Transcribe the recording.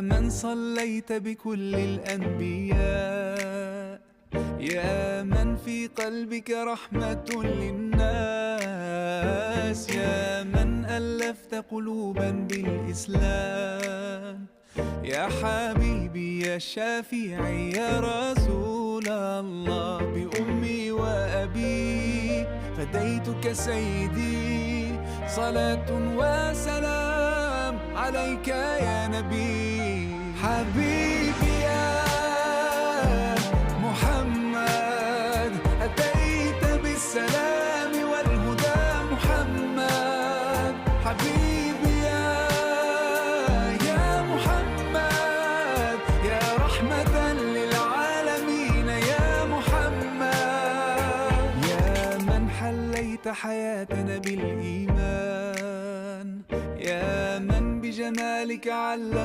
من صليت بكل الأنبياء، يا من في قلبك رحمة للناس، يا من ألفت قلوبا بالإسلام، يا حبيبي يا شافعي يا رسول الله، بأمي وأبي فديتك سيدي، صلاة وسلام عليك يا نبي. حبيبي يا محمد أتيت بالسلام والهدى محمد، حبيبي يا محمد يا رحمة للعالمين يا محمد، يا من حليت حياتنا بالإيمان، يا من بجمالك علمت